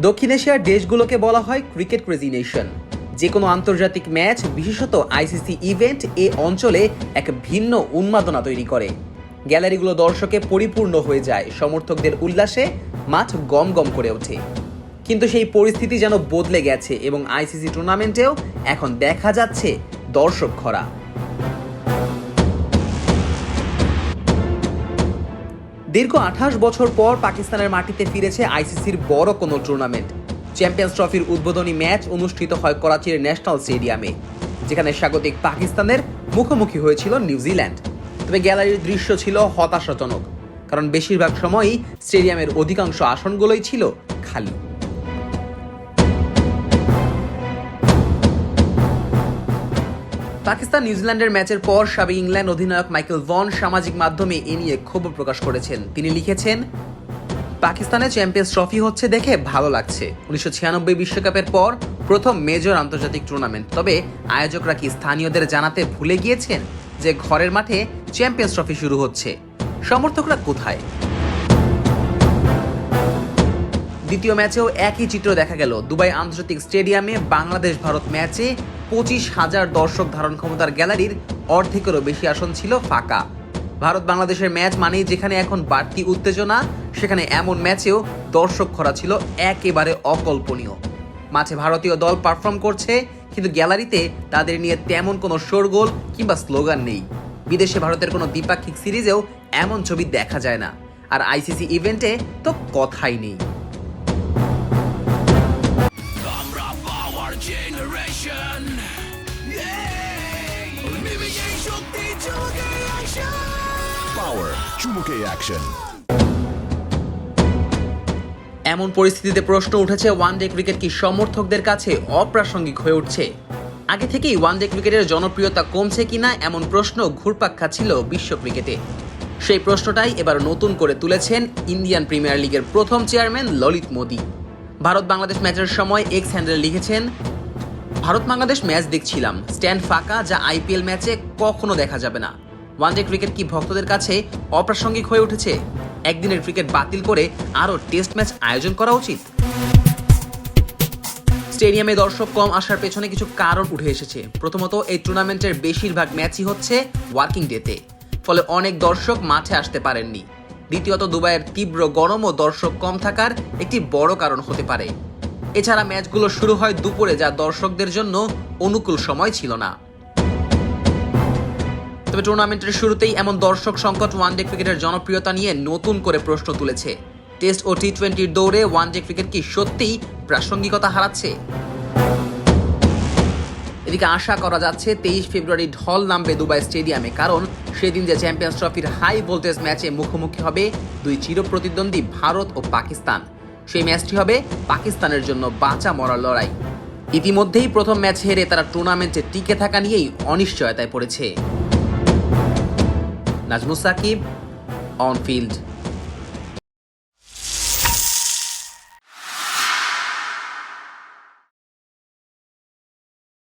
দক্ষিণ এশিয়ার দেশগুলোকে বলা হয় ক্রিকেট ক্রেজি নেশন। যে কোনো আন্তর্জাতিক ম্যাচ, বিশেষত আইসিসি ইভেন্ট এ অঞ্চলে এক ভিন্ন উন্মাদনা তৈরি করে। গ্যালারিগুলো দর্শকে পরিপূর্ণ হয়ে যায়, সমর্থকদের উল্লাসে মাঠ গম গম করে ওঠে। কিন্তু সেই পরিস্থিতি যেন বদলে গেছে এবং আইসিসি টুর্নামেন্টেও এখন দেখা যাচ্ছে দর্শক খরা। দীর্ঘ 28 বছর পর পাকিস্তানের মাটিতে ফিরেছে আইসিসির বড় কোনো টুর্নামেন্ট। চ্যাম্পিয়ন্স ট্রফির উদ্বোধনী ম্যাচ অনুষ্ঠিত হয় করাচির ন্যাশনাল স্টেডিয়ামে, যেখানে স্বাগতিক পাকিস্তানের মুখোমুখি হয়েছিল নিউজিল্যান্ড। তবে গ্যালারির দৃশ্য ছিল হতাশাজনক, কারণ বেশিরভাগ সময়ই স্টেডিয়ামের অধিকাংশ আসনগুলোই ছিল খালি। পাকিস্তান নিউজিল্যান্ডের ম্যাচের পর সাবেক ইংল্যান্ড অধিনায়ক মাইকেল ভন সামাজিক মাধ্যমে এ নিয়ে ক্ষোভ প্রকাশ করেছেন। তিনি লিখেছেন, পাকিস্তানে চ্যাম্পিয়ন্স ট্রফি হচ্ছে দেখে ভালো লাগছে। 1996 বিশ্বকাপের পর প্রথম মেজর আন্তর্জাতিক টুর্নামেন্ট। তবে আয়োজকরা কি স্থানীয়দের জানাতে ভুলে গিয়েছেন যে ঘরের মাঠে চ্যাম্পিয়ন্স ট্রফি শুরু হচ্ছে? সমর্থকরা কোথায়? দ্বিতীয় ম্যাচেও একই চিত্র দেখা গেল। দুবাই আন্তর্জাতিক স্টেডিয়ামে বাংলাদেশ ভারত ম্যাচে 25,000 দর্শক ধারণ ক্ষমতার গ্যালারির অর্ধেকেরও বেশি আসন ছিল ফাঁকা। ভারত বাংলাদেশের ম্যাচ মানেই যেখানে এখন বাড়তি উত্তেজনা, সেখানে এমন ম্যাচেও দর্শক খরা ছিল একেবারে অকল্পনীয়। মাঠে ভারতীয় দল পারফর্ম করছে, কিন্তু গ্যালারিতে তাদের নিয়ে তেমন কোনো শোরগোল কিংবা স্লোগান নেই। বিদেশে ভারতের কোনো দ্বিপাক্ষিক সিরিজেও এমন ছবি দেখা যায় না, আর আইসিসি ইভেন্টে তো কথাই নেই। এমন পরিস্থিতিতে প্রশ্ন উঠেছে, ওয়ানডে ক্রিকেট কি সমর্থকদের কাছে অপ্রাসঙ্গিক হয়ে উঠছে? আগে থেকেই ওয়ানডে ক্রিকেটের জনপ্রিয়তা কমছে কিনা এমন প্রশ্ন ঘুরপাক খাচ্ছিল বিশ্ব ক্রিকেটে। সেই প্রশ্নটাই এবার নতুন করে তুলেছেন ইন্ডিয়ান প্রিমিয়ার লিগের প্রথম চেয়ারম্যান ললিত মোদি। ভারত বাংলাদেশ ম্যাচের সময় এক্স হ্যান্ডেলে লিখেছেন, ভারত বাংলাদেশ ম্যাচ দেখছিলাম, স্ট্যান্ড ফাঁকা, যা আইপিএল ম্যাচে কখনো দেখা যাবে না। ওয়ানডে ক্রিকেট কি ভক্তদের কাছে অপ্রাসঙ্গিক হয়ে উঠেছে? একদিনের ক্রিকেট বাতিল করে আরও টেস্ট ম্যাচ আয়োজন করা উচিত। স্টেডিয়ামে দর্শক কম আসার পেছনে কিছু কারণ উঠে এসেছে। প্রথমত, এই টুর্নামেন্টের বেশিরভাগ ম্যাচই হচ্ছে ওয়ার্কিং ডেতে, ফলে অনেক দর্শক মাঠে আসতে পারেননি। দ্বিতীয়ত, দুবাইয়ের তীব্র গরম ও দর্শক কম থাকার একটি বড় কারণ হতে পারে। এছাড়া ম্যাচগুলো শুরু হয় দুপুরে, যা দর্শকদের জন্য অনুকূল সময় ছিল না। তবে টুর্নামেন্টের শুরুতেই এমন দর্শক সংকট ওয়ানডে ক্রিকেটের জনপ্রিয়তা নিয়ে নতুন করে প্রশ্ন তুলেছে। টেস্ট ও টি-20 দৌড়ে ওয়ানডে ক্রিকেট কি সত্যিই প্রাসঙ্গিকতা হারাচ্ছে? এদিকে আশা করা যাচ্ছে 23 ফেব্রুয়ারি ঢল নামবে দুবাই স্টেডিয়ামে, কারণ সেদিন যে চ্যাম্পিয়ন্স ট্রফির হাই ভোল্টেজ ম্যাচে মুখোমুখি হবে দুই চিরপ্রতিদ্বন্দ্বী ভারত ও পাকিস্তান। সেই ম্যাচটি হবে পাকিস্তানের জন্য বাঁচা মরার লড়াই। ইতিমধ্যেই প্রথম ম্যাচ হেরে তারা টুর্নামেন্টে টিকে থাকা নিয়েই অনিশ্চয়তায় পড়েছে। Nazmus Sakib, on field.